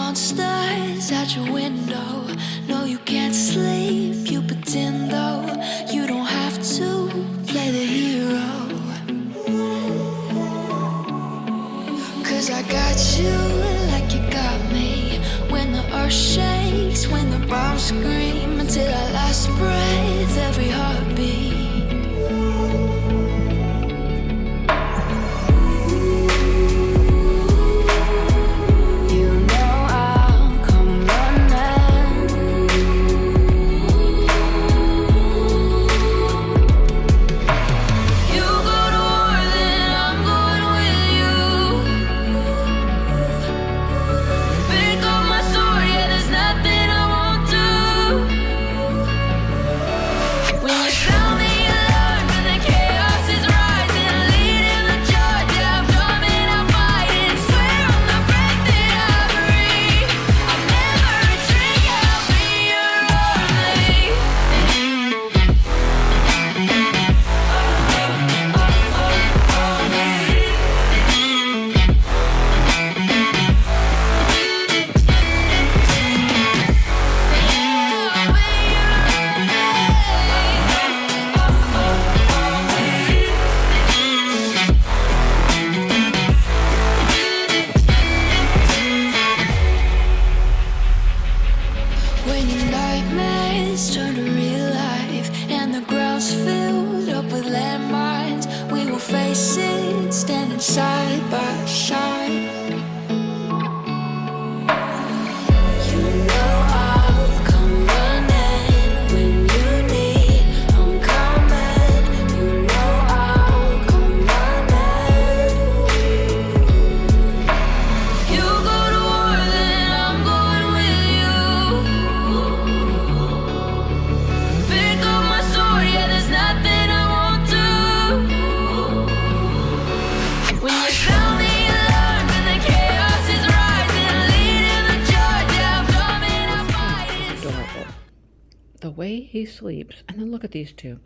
monsters out your window. No, you can't sleep, you pretend though. You don't have to play the hero. 'Cause I got you like you got me. When the earth shakes, when the bombs scream, until our last breath, every heartbeat. Side by side, you know I'll come running when you need. I'm coming, you know I'll come running. If you go to war, then I'm going with you. Pick up my sword, yeah, there's nothing I won't do. When you sound the alarm and the chaos is rising, leading the charge, yeah, I'm coming, I'm fighting. Adorable. The way he sleeps, and then look at these two.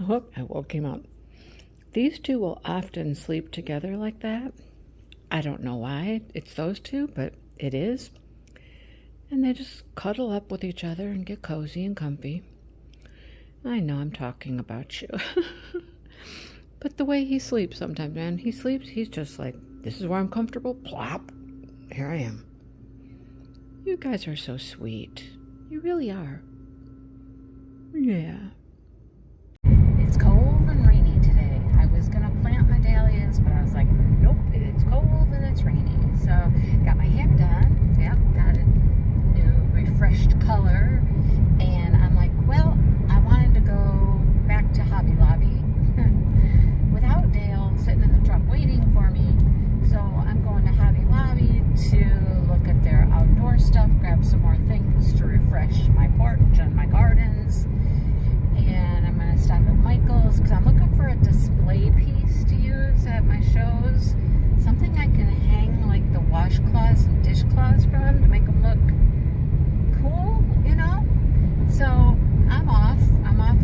Oh, I woke him up. These two will often sleep together like that. I don't know why it's those two, but it is. And they just cuddle up with each other and get cozy and comfy. I know I'm talking about you. But the way he sleeps sometimes, man, he sleeps, he's just like, this is where I'm comfortable, plop, here I am. You guys are so sweet. You really are. Yeah. It's cold and rainy today. I was gonna plant my dahlias, but I was like, nope, it's cold and it's rainy. So, got my hair done. Yep, got a new refreshed color. And I'm like, well, I wanted to go back to Hobby Lobby without Dale sitting in the truck waiting for me. So I'm going to Hobby Lobby to look at their outdoor stuff, grab some more things to refresh my porch and my gardens. And I'm going to stop at Michael's because I'm looking for a display piece to use at my shows. Something I can hang like the washcloths and dishcloths from to make them look cool, you know? So I'm off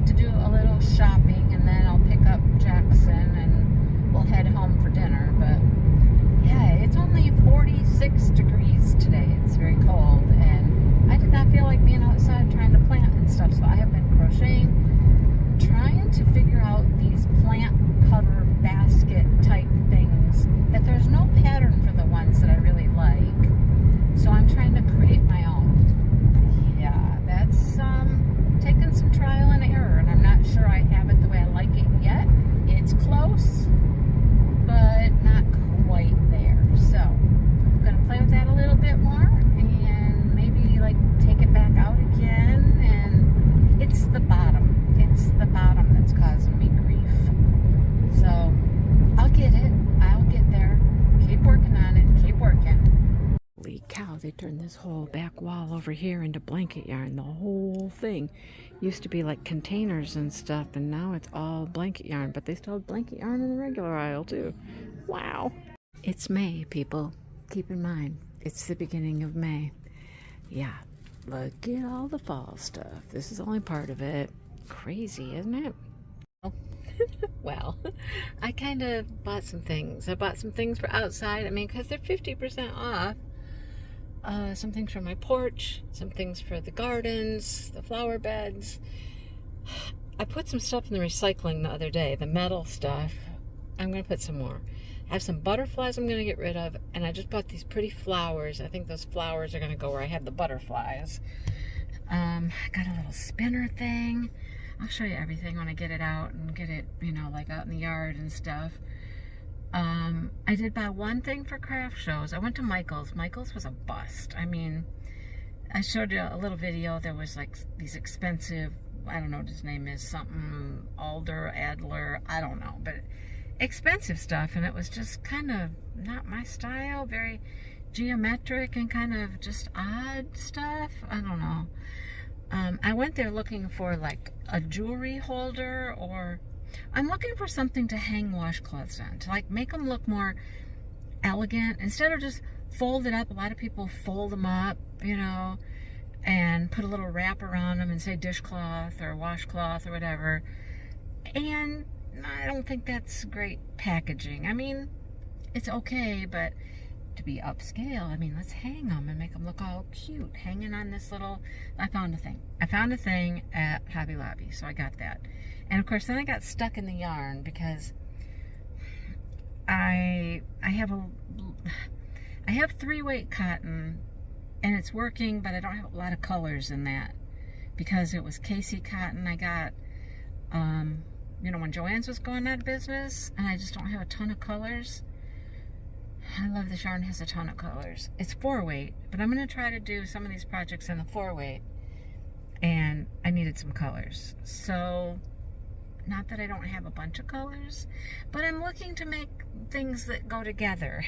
to do a little shopping, and then I'll pick up Jackson and we'll head home for dinner. But yeah, it's only 46 degrees today. It's very cold, and I did not feel like being outside trying to plant and stuff, so I have been crocheting, trying to figure out these plant cover basket type things that there's no pattern for the ones that I really like, so I'm trying to create my own. Yeah, that's taking some trial and error, and I'm not sure I have it the way I like it yet. It's close, but not quite there. So I'm gonna play with that a little bit more, and maybe like take it back out again. And it's the bottom that's causing me grief. So I'll get it. I'll get there. Keep working on it. Keep working. Holy cow, they turned this whole back wall over here into blanket yarn. The whole thing used to be like containers and stuff, and now it's all blanket yarn, but they still have blanket yarn in the regular aisle too. Wow. It's May, people. Keep in mind, it's the beginning of May. Yeah, look at all the fall stuff. This is only part of it. Crazy, isn't it? Well, I kind of bought some things. I bought some things for outside. I mean, because they're 50% off. some things for my porch, some things for the gardens, the flower beds. I put some stuff in the recycling the other day, the metal stuff. I'm going to put some more. I have some butterflies I'm going to get rid of, and I just bought these pretty flowers. I think those flowers are going to go where I had the butterflies. I got a little spinner thing. I'll show you everything when I get it out and get it, you know, like out in the yard and stuff. I did buy one thing for craft shows. I went to Michael's. Michael's was a bust. I mean, I showed you a little video. There was like these expensive, I don't know what his name is, something Adler, I don't know, but expensive stuff, and it was just kind of not my style, very geometric and kind of just odd stuff. I don't know. I went there looking for like a jewelry holder, or I'm looking for something to hang washcloths on, to like make them look more elegant instead of just fold it up. A lot of people fold them up, you know, and put a little wrap around them and say dishcloth or washcloth or whatever. And I don't think that's great packaging. I mean, it's okay, but to be upscale, I mean, let's hang them and make them look all cute, hanging on this little, I found a thing at Hobby Lobby, so I got that. And of course, then I got stuck in the yarn because I have 3-weight cotton, and it's working, but I don't have a lot of colors in that because it was Casey cotton I got, you know, when Joann's was going out of business, and I just don't have a ton of colors. I love this yarn, has a ton of colors. It's 4-weight, but I'm going to try to do some of these projects in the 4-weight, and I needed some colors. So, not that I don't have a bunch of colors, but I'm looking to make things that go together.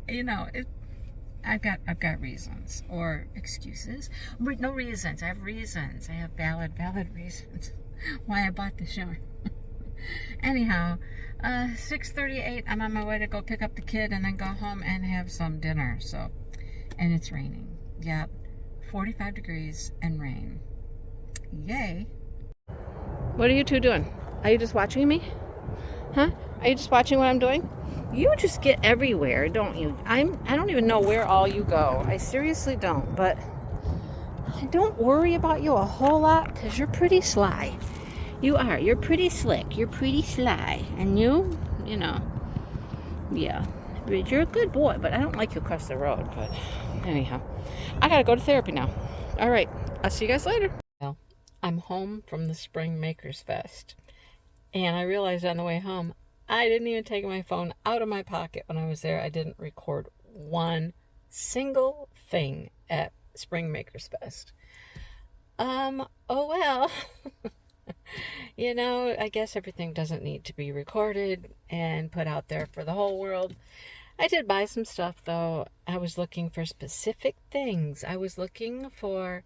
You know, I've got reasons, or excuses. No reasons. I have reasons. I have valid reasons why I bought this yarn. Anyhow, 6:38. I'm on my way to go pick up the kid and then go home and have some dinner. So, and it's raining. Yep, 45 degrees and rain. Yay! What are you two doing? Are you just watching me? Huh? Are you just watching what I'm doing? You just get everywhere, don't you? I don't even know where all you go. I seriously don't, but I don't worry about you a whole lot because you're pretty sly. You are. You're pretty slick. You're pretty sly. And you know, yeah. But you're a good boy, but I don't like you across the road. But anyhow, I gotta go to therapy now. All right. I'll see you guys later. Well, I'm home from the Spring Makers Fest, and I realized on the way home, I didn't even take my phone out of my pocket when I was there. I didn't record one single thing at Spring Makers Fest. Oh well. You know, I guess everything doesn't need to be recorded and put out there for the whole world. I did buy some stuff, though. I was looking for specific things. I was looking for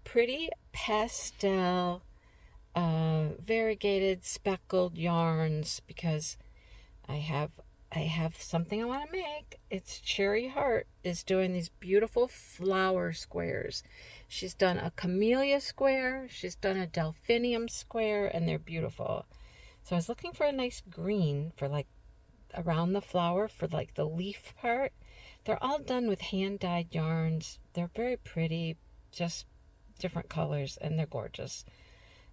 pretty pastel, variegated, speckled yarns because I have something I want to make. It's Cherry Heart is doing these beautiful flower squares. She's done a camellia square, she's done a delphinium square, and they're beautiful. So I was looking for a nice green for like around the flower for like the leaf part. They're all done with hand-dyed yarns. They're very pretty, just different colors, and they're gorgeous.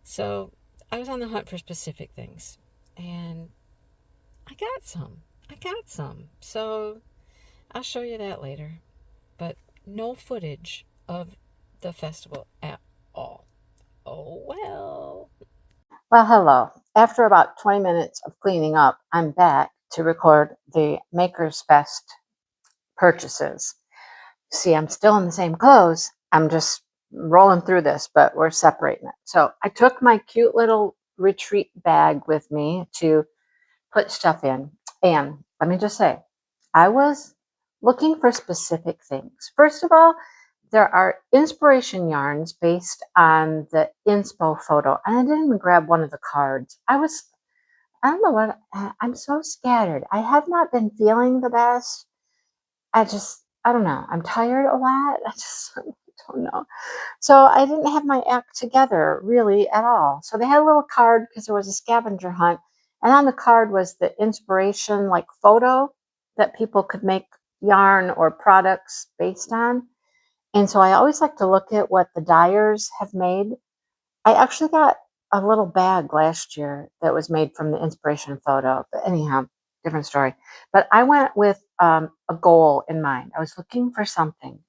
So I was on the hunt for specific things, and I got some. So I'll show you that later. But no footage of the festival at all. Oh well. Well, hello. After about 20 minutes of cleaning up, I'm back to record the Makers Fest purchases. See, I'm still in the same clothes. I'm just rolling through this, but we're separating it. So I took my cute little retreat bag with me to put stuff in. And let me just say, I was looking for specific things. First of all, there are inspiration yarns based on the inspo photo. And I didn't even grab one of the cards. I don't know what, I'm so scattered. I have not been feeling the best. I don't know. I'm tired a lot. I don't know. So I didn't have my act together really at all. So they had a little card because there was a scavenger hunt. And on the card was the inspiration like photo that people could make yarn or products based on. And so I always like to look at what the dyers have made. I actually got a little bag last year that was made from the inspiration photo. But anyhow, different story. But I went with a goal in mind. I was looking for something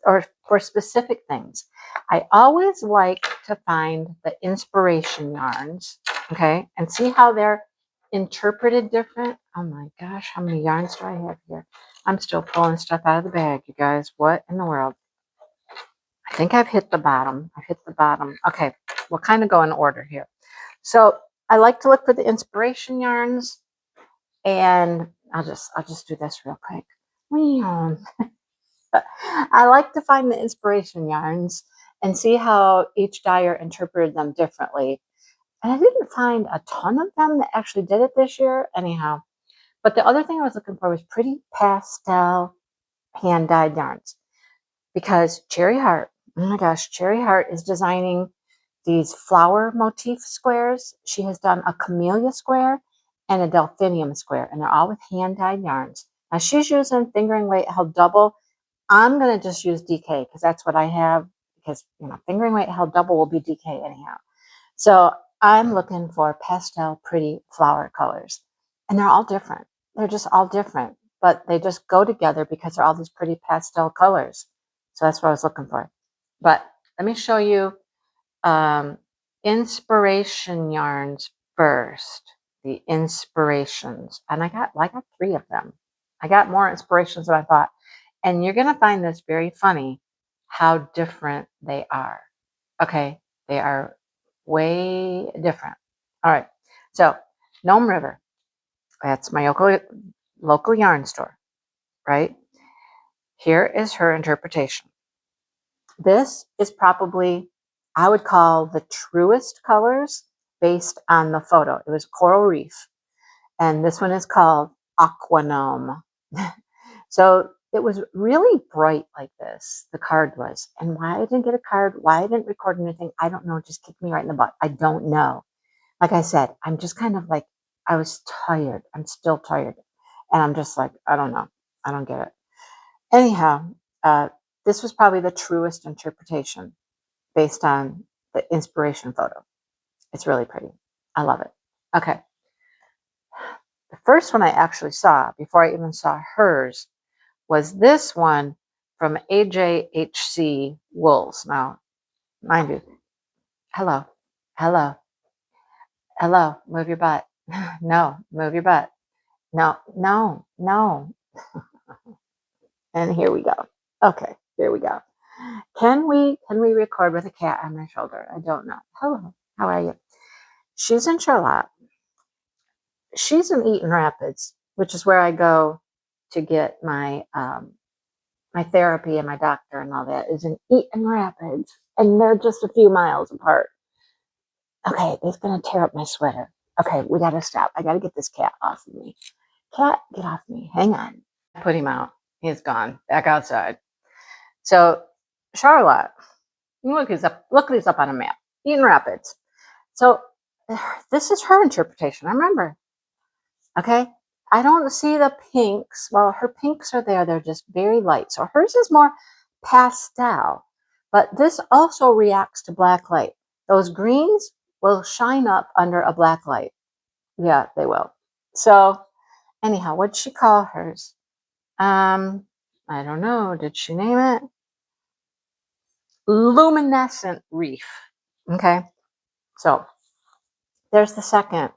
or for specific things. I always like to find the inspiration yarns, okay, and see how they're interpreted different. Oh my gosh, how many yarns do I have here? I'm still pulling stuff out of the bag, you guys. What in the world? I think I've hit the bottom. I've hit the bottom. Okay, we'll kind of go in order here. So I like to look for the inspiration yarns, and I'll just do this real quick. I like to find the inspiration yarns and see how each dyer interpreted them differently. And I didn't find a ton of them that actually did it this year, anyhow. But the other thing I was looking for was pretty pastel hand-dyed yarns, because Cherry Heart, oh my gosh, Cherry Heart is designing these flower motif squares. She has done a camellia square and a delphinium square, and they're all with hand-dyed yarns. Now she's using fingering weight held double. I'm going to just use DK because that's what I have, because fingering weight held double will be DK anyhow. So I'm looking for pastel pretty flower colors, and they're all different. They're just all different, but they just go together because they're all these pretty pastel colors. So that's what I was looking for. But let me show you inspiration yarns first. The inspirations, and I got 3 of them. I got more inspirations than I thought. And you're going to find this very funny how different they are. Okay, they are way different. All right, so Gnome River, that's my local yarn store, right? Here is her interpretation. This is probably, I would call, the truest colors based on the photo. It was Coral Reef, and this one is called Aqua Gnome. So it was really bright like this, the card was. And why I didn't get a card, why I didn't record anything, I don't know. It just kicked me right in the butt. I don't know. Like I said, I'm just kind of like, I was tired. I'm still tired. And I'm just like, I don't know. I don't get it. Anyhow, this was probably the truest interpretation based on the inspiration photo. It's really pretty. I love it. Okay. The first one I actually saw, before I even saw hers, was this one from AJHC Wools. Now, mind you, hello, move your butt. No, move your butt. No. And here we go. Okay, here we go. Can we record with a cat on my shoulder? I don't know. Hello, how are you? She's in Charlotte. She's in Eaton Rapids, which is where I go to get my my therapy and my doctor and all that is in Eaton Rapids, and they're just a few miles apart. Okay, it's gonna tear up my sweater. Okay, we gotta stop. I gotta get this cat off of me. Cat, get off me. Hang on. I put him out. He's gone. Back outside. So Charlotte, look these up on a map. Eaton Rapids. So this is her interpretation. I remember. Okay. I don't see the pinks. Well, her pinks are there. They're just very light. So hers is more pastel. But this also reacts to black light. Those greens will shine up under a black light. Yeah, they will. So anyhow, what'd she call hers? I don't know. Did she name it? Luminescent Reef. Okay. So there's the second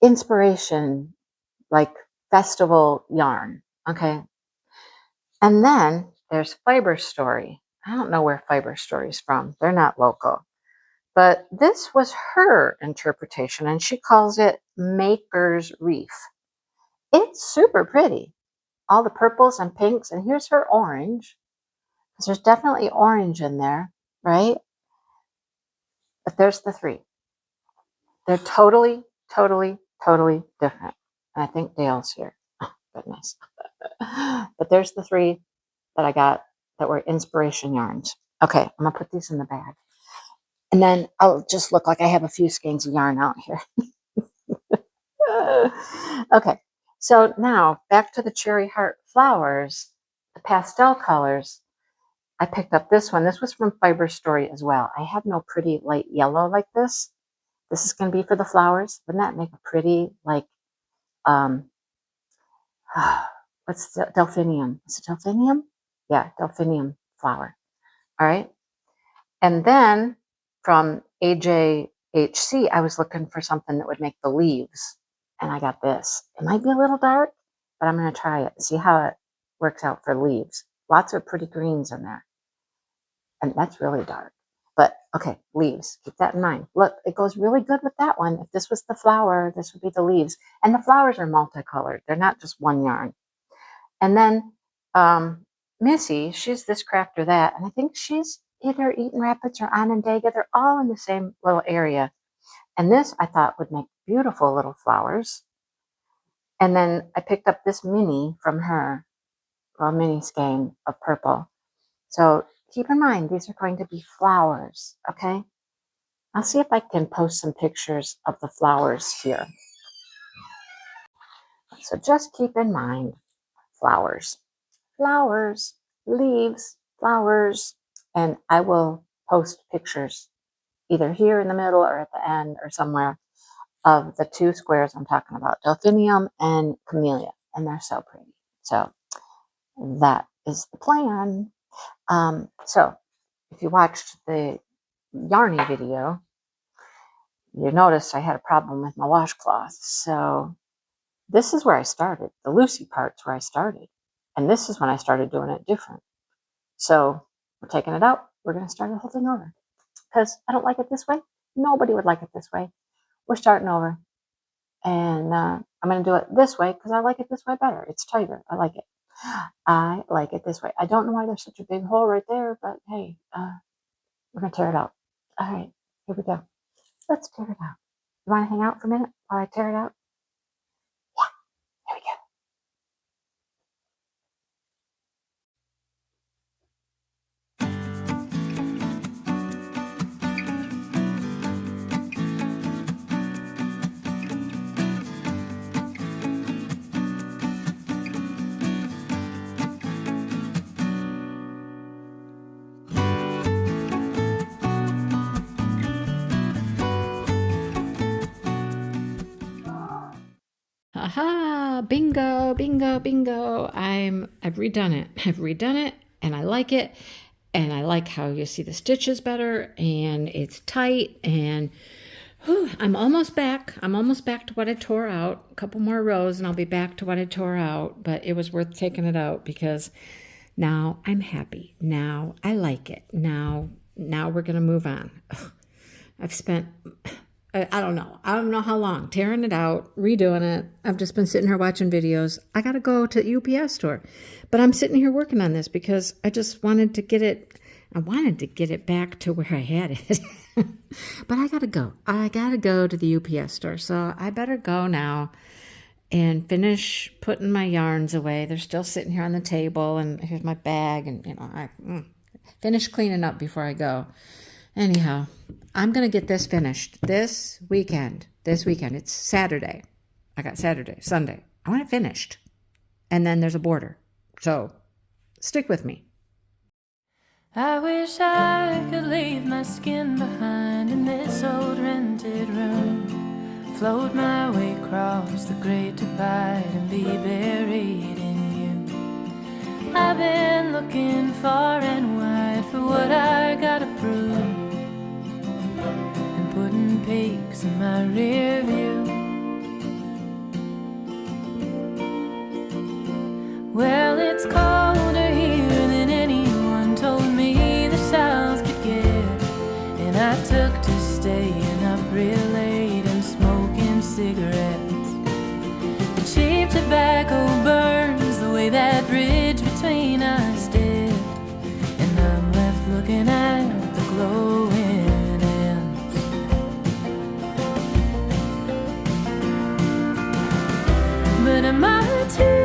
inspiration, like festival yarn. Okay. And then there's Fiber Story. I don't know where Fiber Story's from. They're not local. But this was her interpretation, and she calls it Maker's Reef. It's super pretty. All the purples and pinks, and here's her orange. Because there's definitely orange in there, right? But there's the 3. They're totally different. And I think Dale's here. Oh, goodness. But there's the 3 that I got that were inspiration yarns. Okay, I'm going to put these in the bag. And then I'll just look like I have a few skeins of yarn out here. Okay, So now back to the cherry heart flowers, the pastel colors. I picked up this one. This was from Fiber Story as well. I have no pretty light yellow like this. This is going to be for the flowers. Wouldn't that make a pretty, like, what's the delphinium? Is it delphinium? Yeah, delphinium flower. All right. And then from AJHC, I was looking for something that would make the leaves. And I got this. It might be a little dark, but I'm going to try it and see how it works out for leaves. Lots of pretty greens in there. And that's really dark. But okay, leaves. Keep that in mind. Look, it goes really good with that one. If this was the flower, this would be the leaves. And the flowers are multicolored. They're not just one yarn. And then Missy, she's this craft or that. And I think she's either Eaton Rapids or Onondaga. They're all in the same little area. And this I thought would make beautiful little flowers. And then I picked up this mini from her, a mini skein of purple. So keep in mind, these are going to be flowers, okay? I'll see if I can post some pictures of the flowers here. So just keep in mind, flowers, flowers, leaves, flowers, and I will post pictures either here in the middle or at the end or somewhere of the two squares I'm talking about, delphinium and camellia, and they're so pretty. So that is the plan. So if you watched the Yarny video, you noticed I had a problem with my washcloth. So this is where I started. The Lucy part's where I started. And this is when I started doing it different. So we're taking it out. We're going to start the whole thing over. Because I don't like it this way. Nobody would like it this way. We're starting over. And I'm going to do it this way because I like it this way better. It's tighter. I like it. I like it this way. I don't know why there's such a big hole right there, but hey, we're going to tear it out. All right, here we go. Let's tear it out. You want to hang out for a minute while I tear it out? Yeah, here we go. Aha, bingo, bingo, bingo. I've redone it. I've redone it and I like it. And I like how you see the stitches better and it's tight and whew, I'm almost back. I'm almost back to what I tore out. A couple more rows and I'll be back to what I tore out, but it was worth taking it out because now I'm happy. Now I like it. Now we're going to move on. Ugh, I've spent I don't know. I don't know how long. Tearing it out, redoing it. I've just been sitting here watching videos. I got to go to the UPS store. But I'm sitting here working on this because I just wanted to get it. I wanted to get it back to where I had it. But I got to go. I got to go to the UPS store. So I better go now and finish putting my yarns away. They're still sitting here on the table. And here's my bag. And, I finish cleaning up before I go. Anyhow, I'm going to get this finished this weekend. It's Saturday. I got Saturday, Sunday. I want it finished. And then there's a border. So stick with me. I wish I could leave my skin behind in this old rented room. Float my way across the great divide and be buried in you. I've been looking far and wide for what I gotta prove. Putting peaks in my rear view. Well, it's colder here than anyone told me the South could get. And I took to staying up real late and smoking cigarettes. The cheap tobacco burns the way that bridge between us did. And I'm left looking at the glowing. But am I too